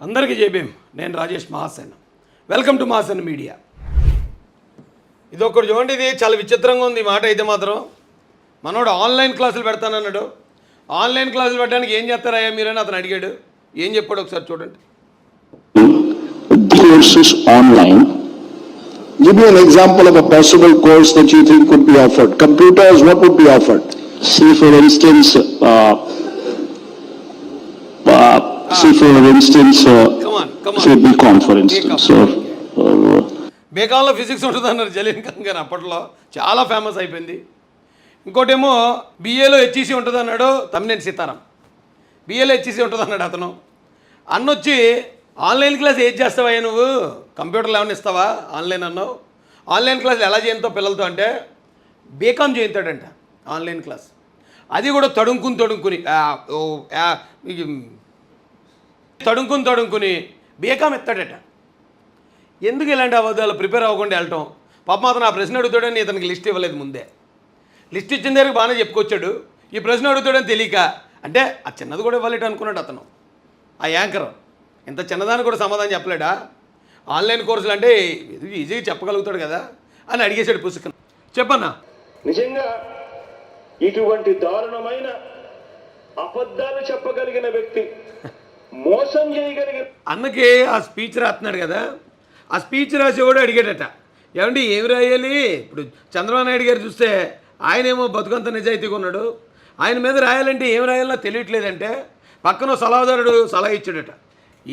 అందరికీ జేబీఎం. నేను Rajesh Mahasen. Welcome to Mahasen media. ఇది ఒకటి చూడండి, ఇది చాలా విచిత్రంగా ఉంది. మాట అయితే మాత్రం మనోడు ఆన్లైన్ క్లాసులు పెడతానన్నాడు. ఆన్లైన్ క్లాసులు పెట్టడానికి ఏం చేస్తారయ్యా మీరని అతను అడిగాడు. ఏం చెప్పాడు ఒకసారి చూడండి. Courses online. Give me an example of a possible course that you think could be offered. Computers, what would be offered? See for instance, say BCom for instance, బీకాంలో ఫిజిక్స్ ఉంటుంది అన్నారు జలీన్ ఖాన్ గారు. అప్పట్లో చాలా ఫేమస్ అయిపోయింది. ఇంకోటేమో బీఏలో హెచ్ఈసీ ఉంటుంది అన్నాడు తమ్మినేని సీతారాం. బీఏలో హెచ్ఈసీ ఉంటుంది అన్నాడు అతను. అన్నొచ్చి ఆన్లైన్ క్లాస్ ఏది చేస్తావా నువ్వు, కంప్యూటర్లు ఏమైనా ఇస్తావా ఆన్లైన్ అన్నావు. ఆన్లైన్ క్లాసులు ఎలా చేయంతో పిల్లలతో అంటే బీకామ్ చేయించాడంట ఆన్లైన్ క్లాస్. అది కూడా తడుంకుని బీకామ్ ఎత్తాడట. ఎందుకు ఇలాంటి అబద్ధాలు ప్రిపేర్ అవ్వకుండా వెళ్ళటం. పాపం అతను ఆ ప్రశ్న అడుగుతాడని ఇతనికి లిస్ట్ ఇవ్వలేదు ముందే. లిస్ట్ ఇచ్చిన దగ్గర బాగానే చెప్పుకొచ్చాడు. ఈ ప్రశ్న అడుగుతాడని తెలియక అంటే ఆ చిన్నది కూడా ఇవ్వలేట అనుకున్నాడు అతను. ఆ యాంకర్ ఇంత చిన్నదాన్ని కూడా సమాధానం చెప్పలేడా. ఆన్లైన్ కోర్సులు అంటే ఈజీగా చెప్పగలుగుతాడు కదా అని అడిగేశాడు పుస్తకం. చెప్పన్నా. నిజంగా ఇటువంటి దారుణమైన అబద్ధాలు చెప్పగలిగిన వ్యక్తి, మోసం చేయగలిగిన అన్నకి ఆ స్పీచ్ రాస్తున్నాడు కదా, ఆ స్పీచ్ రాసేవాడు అడిగాడట, ఏమండి ఏమి రాయాలి. ఇప్పుడు చంద్రబాబు నాయుడు గారు చూస్తే ఆయనేమో బతుకంత నిజాయితీగా ఉన్నాడు, ఆయన మీద రాయాలంటే ఏం రాయాలో తెలియట్లేదంటే పక్కన సలహాదారుడు సలహా ఇచ్చాడట,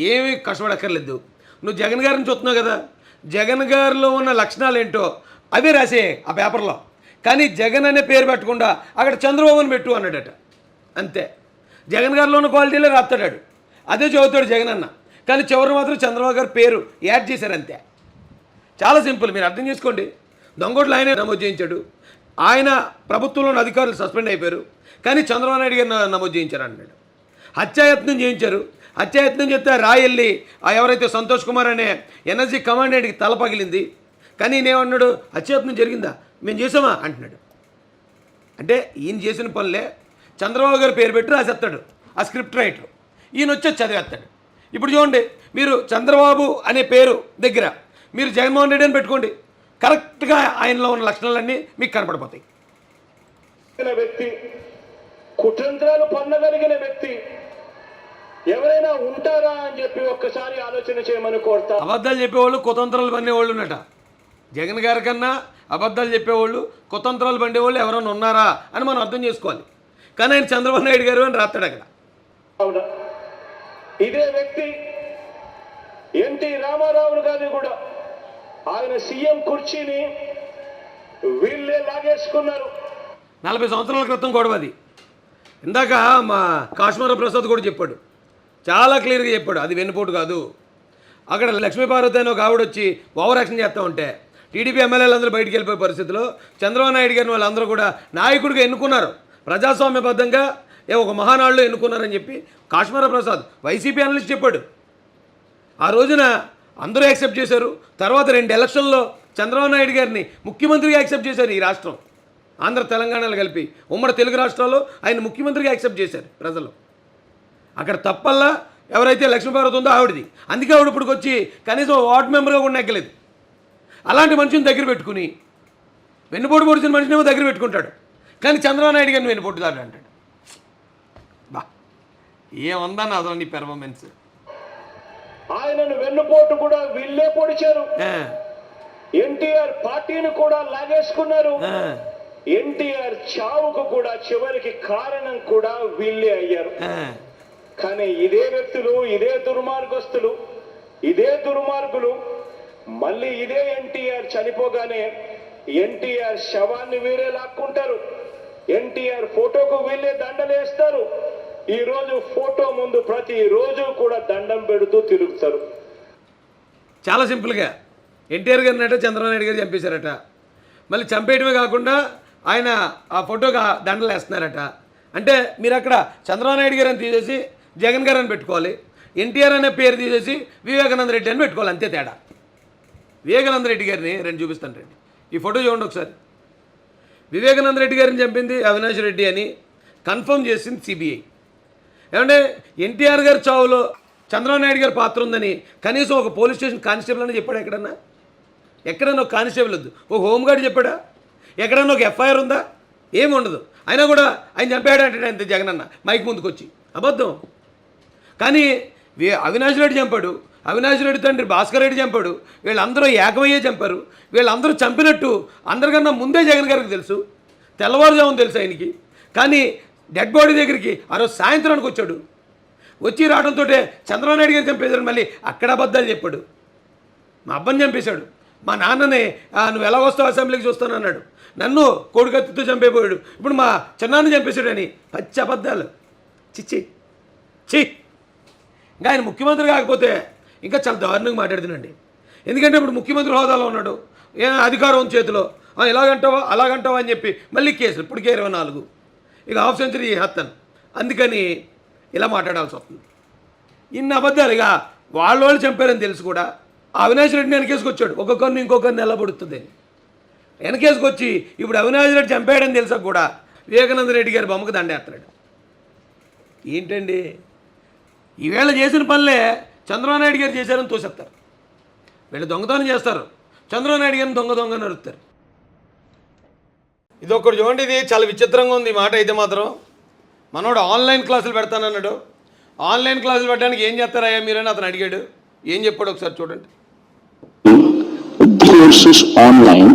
ఏమీ కష్టపడక్కర్లేదు, నువ్వు జగన్ గారిని చూస్తున్నావు కదా, జగన్ గారిలో ఉన్న లక్షణాలు ఏంటో అవే రాసే ఆ పేపర్లో, కానీ జగన్ అనే పేరు పెట్టకుండా అక్కడ చంద్రబాబుని పెట్టు అన్నాడట. అంతే, జగన్ గారిలో ఉన్న క్వాలిటీలే రాస్తాడు, అదే చదువుతాడు జగన్ అన్న, కానీ చివరి మాత్రం చంద్రబాబు గారి పేరు యాడ్ చేశారు అంతే. చాలా సింపుల్, మీరు అర్థం చేసుకోండి. దొంగోట్లు ఆయనే నమోదు చేయించాడు, ఆయన ప్రభుత్వంలోని అధికారులు సస్పెండ్ అయిపోయారు, కానీ చంద్రబాబు నాయుడు గారు నమోదు చేయించారు అన్నాడు. హత్యాయత్నం చేయించారు, హత్యాయత్నం చెప్తే రాయల్లి ఎవరైతే సంతోష్ కుమార్ అనే ఎన్ఎస్జీ కమాండెంట్కి తల పగిలింది, కానీ నేనేమన్నాడు, హత్యాయత్నం జరిగిందా మేము చేసామా అంటున్నాడు. అంటే ఈయన చేసిన పనులే చంద్రబాబు గారు పేరు పెట్టి రాసేస్తాడు ఆ స్క్రిప్ట్ రైటర్, ఈయన వచ్చి చదివేస్తాడు. ఇప్పుడు చూడండి, మీరు చంద్రబాబు అనే పేరు దగ్గర మీరు జగన్మోహన్ రెడ్డి అని పెట్టుకోండి, కరెక్ట్గా ఆయనలో ఉన్న లక్షణాలన్నీ మీకు కనపడిపోతాయి. వ్యక్తి, కుతంత్రాలు పొందగలిగిన వ్యక్తి ఎవరైనా ఉంటారా అని చెప్పి ఒక్కసారి ఆలోచన చేయమని కోరుతా. అబద్ధాలు చెప్పేవాళ్ళు కుతంత్రాలు పన్నేవాళ్ళు ఉన్నట. జగన్ గారి కన్నా అబద్ధాలు చెప్పేవాళ్ళు కుతంత్రాలు పండేవాళ్ళు ఎవరైనా ఉన్నారా అని మనం అర్థం చేసుకోవాలి. కానీ ఆయన చంద్రబాబు నాయుడు గారు అని రాస్తాడు అక్కడ. అవునా, ఇదే వ్యక్తి ఎన్టీ రామారావు గారిని కూడా ఆయన సీఎం కుర్చీని వీళ్ళే లాగేసుకున్నారు. 40 సంవత్సరాల క్రితం గొడవ అది. ఇందాక మా కాశ్మీర ప్రసాద్ కూడా చెప్పాడు, చాలా క్లియర్గా చెప్పాడు, అది వెన్నుపోటు కాదు. అక్కడ లక్ష్మీపార్వతి అని ఒక ఆవిడ వచ్చి ఓవర్ యాక్షన్ చేస్తూ ఉంటే టీడీపీ ఎమ్మెల్యేలు అందరూ బయటికి వెళ్ళిపోయే పరిస్థితిలో చంద్రబాబు నాయుడు గారిని వాళ్ళందరూ కూడా నాయకుడిగా ఎన్నుకున్నారు, ప్రజాస్వామ్యబద్ధంగా ఒక మహానాడులో ఎన్నుకున్నారని చెప్పి కాశ్మీర ప్రసాద్ వైసీపీ అనలిస్ట్ చెప్పాడు. ఆ రోజున అందరూ యాక్సెప్ట్ చేశారు. తర్వాత 2 ఎలక్షన్లో చంద్రబాబు నాయుడు గారిని ముఖ్యమంత్రిగా యాక్సెప్ట్ చేశారు. ఈ రాష్ట్రం ఆంధ్ర తెలంగాణలు కలిపి ఉమ్మడి తెలుగు రాష్ట్రాల్లో ఆయన ముఖ్యమంత్రిగా యాక్సెప్ట్ చేశారు ప్రజలు. అక్కడ తప్పల్లా ఎవరైతే లక్ష్మీపార్వతి ఉందో ఆవిడది. అందుకే ఆవిడ ఇప్పటికి వచ్చి కనీసం వార్డు మెంబర్గా కూడా ఎక్కలేదు. అలాంటి మనిషిని దగ్గర పెట్టుకుని వెన్నుపోటు పొడిచిన మనిషినేమో దగ్గర పెట్టుకుంటాడు, కానీ చంద్రబాబు నాయుడు గారిని వెన్నుపోటుదాడు అంటాడు. బా ఏముందన్న అసలు నీ పెర్ఫార్మెన్స్. ఆయనను వెన్నుపోటు కూడా వీళ్ళే పొడిచారు. ఎన్టీఆర్ పార్టీని కూడా లాగేసుకున్నారు. ఎన్టీఆర్ చావుకు కూడా చివరికి కారణం కూడా వీళ్ళే అయ్యారు. కానీ ఇదే వ్యక్తులు, ఇదే దుర్మార్గస్తులు, ఇదే దుర్మార్గులు మళ్ళీ ఇదే ఎన్టీఆర్ చనిపోగానే ఎన్టీఆర్ శవాన్ని వీరే లాక్కుంటారు, ఎన్టీఆర్ ఫోటోకు వీళ్ళే దండలేస్తారు. ఈ రోజు ఫోటో ముందు ప్రతిరోజు కూడా దండం పెడుతూ తిరుగుతారు. చాలా సింపుల్గా ఎన్టీఆర్ గారిని అంటే చంద్రబాబు నాయుడు గారు చంపేశారట, మళ్ళీ చంపేయడమే కాకుండా ఆయన ఆ ఫోటోగా దండలు వేస్తున్నారట. అంటే మీరు అక్కడ చంద్రబాబు నాయుడు గారు అని తీసేసి జగన్ గారు అని పెట్టుకోవాలి, ఎన్టీఆర్ అనే పేరు తీసేసి వివేకానంద రెడ్డి అని పెట్టుకోవాలి, అంతే తేడా. వివేకానంద రెడ్డి గారిని రెండు చూపిస్తాను రండి. ఈ ఫోటో చూడండి ఒకసారి. వివేకానంద రెడ్డి గారిని చంపింది అవినాష్ రెడ్డి అని కన్ఫర్మ్ చేసింది సిబిఐ. ఏమంటే ఎన్టీఆర్ గారి చావులో చంద్రబాబు నాయుడు గారి పాత్ర ఉందని కనీసం ఒక పోలీస్ స్టేషన్ కానిస్టేబుల్ అని చెప్పాడు ఎక్కడన్నా ఒక కానిస్టేబుల్ వద్దు, ఒక హోంగార్డ్ చెప్పాడా? ఎక్కడన్నా ఒక ఎఫ్ఐఆర్ ఉందా? ఏమి ఉండదు. అయినా కూడా ఆయన చంపాడు అంటే అంతే జగనన్న మైక్ ముందుకు వచ్చి అబద్ధం. కానీ అవినాష్ రెడ్డి చంపాడు, అవినాష్ రెడ్డి తండ్రి భాస్కర్ రెడ్డి చంపాడు, వీళ్ళందరూ ఏకమయ్యే చంపారు. వీళ్ళందరూ చంపినట్టు అందరికన్నా ముందే జగన్ గారికి తెలుసు, తెల్లవారుజామున తెలుసు ఆయనకి. కానీ డెడ్ బాడీ దగ్గరికి ఆ రోజు సాయంత్రానికి వచ్చాడు. వచ్చి రావడంతో చంద్రబాబు నాయుడు గారు చంపేశాడు. మళ్ళీ అక్కడ అబద్ధాలు చెప్పాడు. మా అబ్బని చంపేశాడు, మా నాన్ననే నువ్వు ఎలా వస్తావు అసెంబ్లీకి చూస్తాను అన్నాడు, నన్ను కోడికత్తితో చంపేపోయాడు, ఇప్పుడు మా చిన్నాన్ని చంపేశాడని పచ్చి అబద్ధాలు. చిచ్చి చి. ఇంకా ఆయన ముఖ్యమంత్రి కాకపోతే ఇంకా చాలా దారుణంగా మాట్లాడుతున్నాండి. ఎందుకంటే ఇప్పుడు ముఖ్యమంత్రి హోదాలో ఉన్నాడు, అధికారం చేతిలో, ఇలాగంటావా అలాగంటావా అని చెప్పి మళ్ళీ కేసులు ఇప్పటికే 24, ఇక హాఫ్ సెంచరీ హత్యను. అందుకని ఇలా మాట్లాడాల్సి వస్తుంది. ఇన్ని అబద్ధాలు. ఇక వాళ్ళు చంపారని తెలుసు కూడా అవినాష్ రెడ్డిని వెనకేసుకొచ్చాడు, ఒక్కొక్కరిని ఇంకొకరిని ఎలా పడుతుంది వెనకేసుకొచ్చి ఇప్పుడు అవినాష్ రెడ్డి చంపాడని తెలుసా కూడా వివేకానంద రెడ్డి గారి బొమ్మకు దండేస్తున్నాడు. ఏంటండి ఈవేళ చేసిన పనులే చంద్రబాబు నాయుడు గారు చేశారని తోసేస్తారు. వీళ్ళు దొంగతనం చేస్తారు, చంద్రబాబు నాయుడు గారిని దొంగ నరుస్తారు. ఇది ఒక్కటి చూడండి, ఇది చాలా విచిత్రంగా ఉంది ఈ మాట అయితే మాత్రం. మనోడు ఆన్లైన్ క్లాసులు పెడతానన్నాడు. ఆన్లైన్ క్లాసులు పెట్టడానికి ఏం చేస్తారయ్యా మీరని అతను అడిగాడు. ఏం చెప్పాడు ఒకసారి చూడండి. Courses online.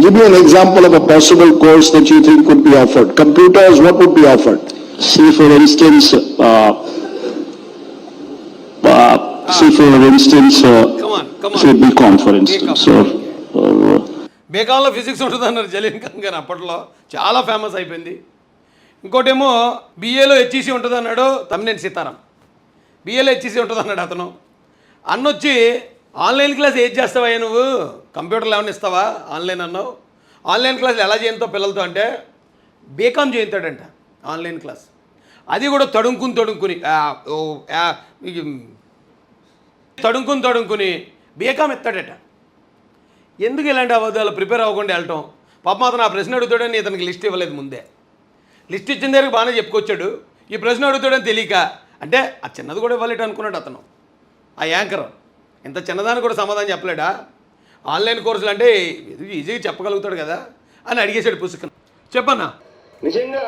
Give me an example of a possible course that you think could be offered. Computers, what would be offered? See for instance, Come on. say BCom for instance. బేకాంలో ఫిజిక్స్ ఉంటుంది అన్నారు జలీన్ ఖాన్ గారు, అప్పట్లో చాలా famous అయిపోయింది. ఇంకోటేమో బిఏలో HEC ఉంటుంది అన్నాడు తమ్మినేని సీతారాం. బిఏలో హెచ్ఈసి ఉంటుంది అన్నాడు అతను. అన్నొచ్చి ఆన్లైన్ క్లాస్ ఏది చేస్తావయ్యా నువ్వు, కంప్యూటర్లు ఏమైనా ఇస్తావా ఆన్లైన్ అన్నావు, ఆన్లైన్ క్లాసులు ఎలా చేయంతో పిల్లలతో అంటే బీకామ్ చేయించాడంట ఆన్లైన్ క్లాస్. అది కూడా తడుంకుని బీకామ్ ఎత్తాడట. ఎందుకు ఇలాంటి అబద్ధాలు ప్రిపేర్ అవ్వకుండా వెళ్ళటం? పాపం అతను ఆ ప్రశ్న అడుగుతాడని ఇతనికి లిస్ట్ ఇవ్వలేదు ముందే. లిస్ట్ ఇచ్చిన దగ్గర బాగానే చెప్పుకొచ్చాడు, ఈ ప్రశ్న అడుగుతాడని తెలియక అంటే ఆ చిన్నది కూడా ఇవ్వలేట అనుకున్నాడు అతను. ఆ యాంకర్ ఇంత చిన్నదాన్ని కూడా సమాధానం చెప్పలేడా? ఆన్లైన్ కోర్సులు అంటే ఈజీగా చెప్పగలుగుతాడు కదా అని అడిగేశాడు పుస్తకం. చెప్పన్నా. నిజంగా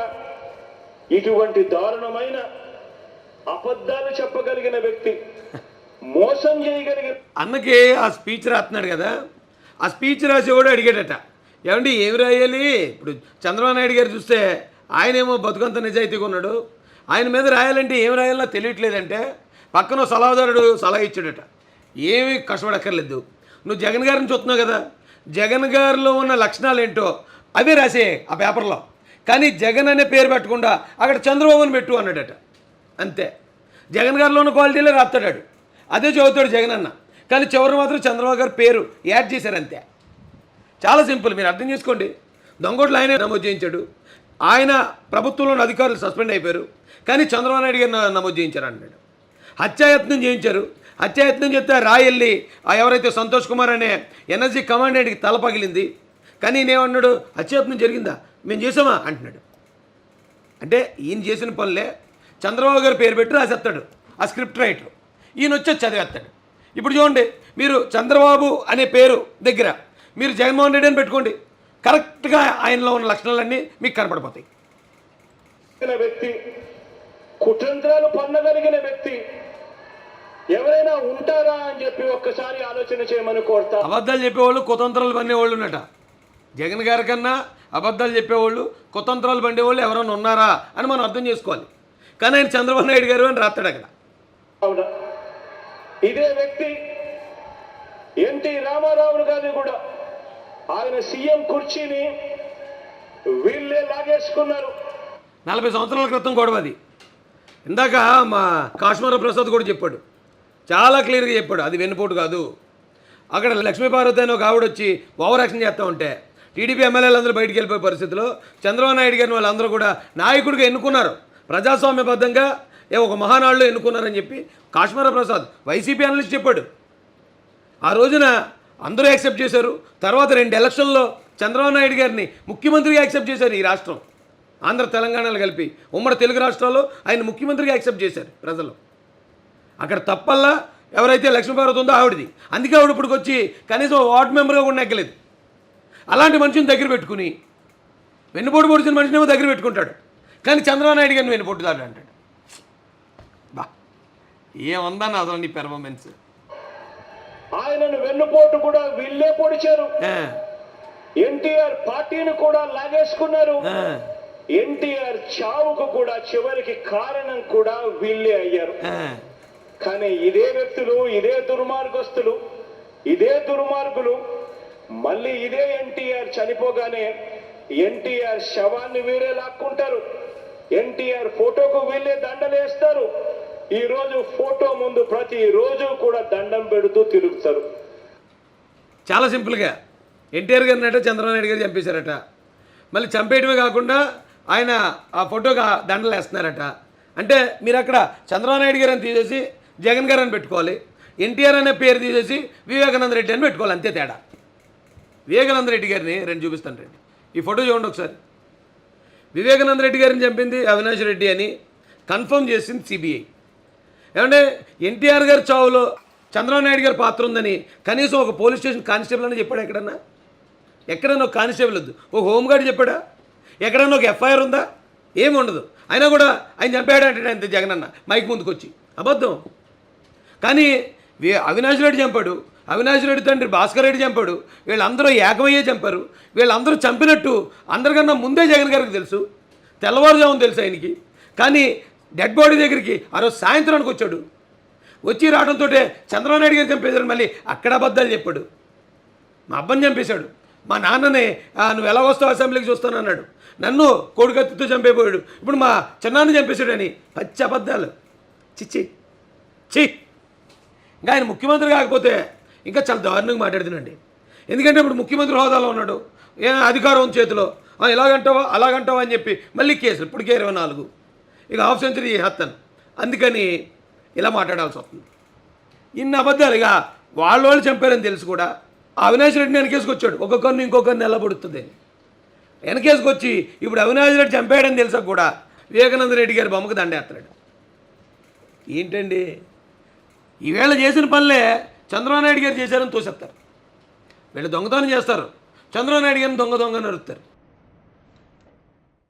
ఇటువంటి దారుణమైన అబద్ధాలు చెప్పగలిగిన వ్యక్తి, మోసం చేయగలిగిన అన్నకి ఆ స్పీచ్ రాస్తున్నాడు కదా, ఆ స్పీచ్ రాసేవాడు అడిగాడట, ఏమండి ఏమి రాయాలి? ఇప్పుడు చంద్రబాబు నాయుడు గారు చూస్తే ఆయనేమో బతుకంత నిజాయితీగా ఉన్నాడు, ఆయన మీద రాయాలంటే ఏం రాయాలో తెలియట్లేదంటే పక్కన సలహాదారుడు సలహా ఇచ్చాడట, ఏమి కష్టపడక్కర్లేదు, నువ్వు జగన్ గారిని చూస్తున్నావు కదా, జగన్ గారిలో ఉన్న లక్షణాలు ఏంటో అవే రాసే ఆ పేపర్లో, కానీ జగన్ అనే పేరు పెట్టకుండా అక్కడ చంద్రబాబుని పెట్టు అన్నాడట. అంతే, జగన్ గారిలో ఉన్న క్వాలిటీలే రాస్తాడు, అదే చదువుతాడు జగన్ అన్న, కానీ చివరి మాత్రం చంద్రబాబు గారి పేరు యాడ్ చేశారు అంతే. చాలా సింపుల్, మీరు అర్థం చేసుకోండి. దొంగోట్లు ఆయనే నమోదు చేయించాడు, ఆయన ప్రభుత్వంలోని అధికారులు సస్పెండ్ అయిపోయారు, కానీ చంద్రబాబు నాయుడు గారిని నమోదు చేయించారు అన్నాడు. హత్యాయత్నం చేయించారు, హత్యాయత్నం చేస్తే రాయల్లి ఎవరైతే సంతోష్ కుమార్ అనే ఎన్ఎస్జీ కమాండెంట్కి తల పగిలింది, కానీ నేనేమన్నాడు, హత్యాయత్నం జరిగిందా మేము చేసామా అంటున్నాడు. అంటే ఈయన చేసిన పనులే చంద్రబాబు గారి పేరు పెట్టి రాసేస్తాడు ఆ స్క్రిప్ట్ రైటర్, ఈయన వచ్చి చదివేస్తాడు. ఇప్పుడు చూడండి, మీరు చంద్రబాబు అనే పేరు దగ్గర మీరు జగన్మోహన్ రెడ్డి అని పెట్టుకోండి, కరెక్ట్గా ఆయనలో ఉన్న లక్షణాలన్నీ మీకు కనపడిపోతాయి. వ్యక్తి, కుతంత్రాలు పన్నగలిగిన వ్యక్తి ఎవరైనా ఉంటారా అని చెప్పి ఒక్కసారి ఆలోచన చేయమని కోరుతా. అబద్ధాలు చెప్పేవాళ్ళు కుతంత్రాలు పన్నేవాళ్ళు ఉన్నట. జగన్ గారి కన్నా అబద్ధాలు చెప్పేవాళ్ళు కుతంత్రాలు పండేవాళ్ళు ఎవరైనా ఉన్నారా అని మనం అర్థం చేసుకోవాలి. కానీ ఆయన చంద్రబాబు నాయుడు గారు అని రాస్తాడు అక్కడ. అవునా, ఇదే వ్యక్తి ఎన్టీ రామారావు గారిని కూడా ఆయన సీఎం కుర్చీని వీళ్ళే లాగేసుకున్నారు. 40 సంవత్సరాల క్రితం గొడవ అది. ఇందాక మా కాశ్మీర ప్రసాద్ కూడా చెప్పాడు, చాలా క్లియర్గా చెప్పాడు, అది వెన్నుపోటు కాదు. అక్కడ లక్ష్మీపార్వతి అని ఒక ఆవిడ వచ్చి ఓవర్ యాక్షన్ చేస్తూ ఉంటే టీడీపీ ఎమ్మెల్యేలందరూ బయటికి వెళ్ళిపోయే పరిస్థితిలో చంద్రబాబు నాయుడు గారిని వాళ్ళందరూ కూడా నాయకుడిగా ఎన్నుకున్నారు, ప్రజాస్వామ్యబద్ధంగా ఒక మహానాడులో ఎన్నుకున్నారని చెప్పి కాశ్మీర ప్రసాద్ వైసీపీ అనలిస్ట్ చెప్పాడు. ఆ రోజున అందరూ యాక్సెప్ట్ చేశారు. తర్వాత 2 ఎలక్షన్లో చంద్రబాబు నాయుడు గారిని ముఖ్యమంత్రిగా యాక్సెప్ట్ చేశారు. ఈ రాష్ట్రం ఆంధ్ర తెలంగాణలో కలిపి ఉమ్మడి తెలుగు రాష్ట్రాల్లో ఆయన ముఖ్యమంత్రిగా యాక్సెప్ట్ చేశారు ప్రజలు. అక్కడ తప్పల్లా ఎవరైతే లక్ష్మీపార్వతి ఉందో ఆవిడది. అందుకే ఆవిడ ఇప్పటికి వచ్చి కనీసం వార్డు మెంబర్గా కూడా నెగ్గలేదు. అలాంటి మనిషిని దగ్గర పెట్టుకుని వెన్నుపోటు పొడిచిన మనిషినేమో దగ్గర పెట్టుకుంటాడు, కానీ చంద్రబాబు నాయుడు గారిని వెన్నుపోటుదాడు అంటాడు. బా ఏముందన్న అసలు నీ పెర్ఫార్మెన్స్. ఆయనను వెన్నుపోటు కూడా వీళ్ళే పొడిచారు. ఎన్టీఆర్ పార్టీని కూడా లాగేసుకున్నారు. ఎన్టీఆర్ చావుకు కూడా చివరికి కారణం కూడా వీళ్ళే అయ్యారు. కానీ ఇదే వ్యక్తులు, ఇదే దుర్మార్గస్తులు, ఇదే దుర్మార్గులు మళ్ళీ ఇదే ఎన్టీఆర్ చనిపోగానే ఎన్టీఆర్ శవాన్ని వీరే లాక్కుంటారు. ఎన్టీఆర్ ఫోటోకు వీళ్ళే దండలేస్తారు. ఈ రోజు ఫోటో ముందు ప్రతిరోజు కూడా దండం పెడుతూ తిరుగుతారు. చాలా సింపుల్గా ఎన్టీఆర్ గారిని అట చంద్రబాబు నాయుడు గారు చంపేశారట. మళ్ళీ చంపేయడమే కాకుండా ఆయన ఆ ఫోటోగా దండలు వేస్తున్నారట. అంటే మీరు అక్కడ చంద్రబాబు నాయుడు గారిని తీసేసి జగన్ గారు అని పెట్టుకోవాలి, ఎన్టీఆర్ అనే పేరు తీసేసి వివేకానంద రెడ్డి అని పెట్టుకోవాలి, అంతే తేడా. వివేకానంద రెడ్డి గారిని రెండు చూపిస్తాను రండి. ఈ ఫోటో చూడండి ఒకసారి. వివేకానంద రెడ్డి గారిని చంపింది అవినాష్ రెడ్డి అని కన్ఫర్మ్ చేసింది సిబిఐ. ఏమంటే ఎన్టీఆర్ గారి చావులో చంద్రబాబు నాయుడు గారి పాత్ర ఉందని కనీసం ఒక పోలీస్ స్టేషన్ కానిస్టేబుల్ అని చెప్పాడు ఎక్కడన్నా? ఎక్కడన్నా ఒక కానిస్టేబుల్ వద్దు, ఒక హోంగార్డ్ చెప్పాడా? ఎక్కడన్నా ఒక ఎఫ్ఐఆర్ ఉందా? ఏమి ఉండదు. అయినా కూడా ఆయన చంపాడు అంటే అంతే జగన్ అన్న మైక్ ముందుకు వచ్చి. అబద్ధం. కానీ అవినాష్ రెడ్డి చంపాడు, అవినాష్ రెడ్డి తండ్రి భాస్కర్ రెడ్డి చంపాడు, వీళ్ళందరూ ఏకమయ్యే చంపారు. వీళ్ళందరూ చంపినట్టు అందరికన్నా ముందే జగన్ గారికి తెలుసు, తెల్లవారుజామున తెలుసు ఆయనకి. కానీ డెడ్ బాడీ దగ్గరికి ఆ రోజు సాయంత్రానికి వచ్చాడు. వచ్చి రావడంతో చంద్రబాబు నాయుడు గారు చంపేశాడు. మళ్ళీ అక్కడ అబద్ధాలు చెప్పాడు. మా అబ్బని చంపేశాడు, మా నాన్ననే నువ్వు ఎలా వస్తావు అసెంబ్లీకి చూస్తాను అన్నాడు, నన్ను కోడికత్తితో చంపేపోయాడు, ఇప్పుడు మా చిన్నాన్ని చంపేశాడని పచ్చి అబద్ధాలు. చిచ్చి చి. ఇంకా ఆయన ముఖ్యమంత్రి కాకపోతే ఇంకా చాలా దారుణంగా మాట్లాడుతున్నాండి. ఎందుకంటే ఇప్పుడు ముఖ్యమంత్రి హోదాలో ఉన్నాడు, అధికారం చేతిలో, ఇలాగంటావా అలాగంటావా అని చెప్పి మళ్ళీ కేసులు. ఇప్పటికే 24, ఇక హాఫ్ సెంచరీ చేస్తాను. అందుకని ఇలా మాట్లాడాల్సి వస్తుంది. ఇన్ని అబద్ధాలు. ఇక వాళ్ళు చంపారని తెలుసు కూడా అవినాష్ రెడ్డిని వెనకేసుకొచ్చాడు. ఒక్కొక్కరిని ఇంకొకరిని నిలబడుతుంది వెనకేసుకొచ్చి ఇప్పుడు అవినాష్ రెడ్డి చంపాడని తెలుసా కూడా వివేకానంద రెడ్డి గారి బొమ్మకు దండేస్తాడు. ఏంటండి ఈవేళ చేసిన పనులే చంద్రబాబు నాయుడు గారు చేశారని తోసేస్తారు. వీళ్ళు దొంగతనం చేస్తారు, చంద్రబాబు నాయుడు గారిని దొంగ నరుస్తారు.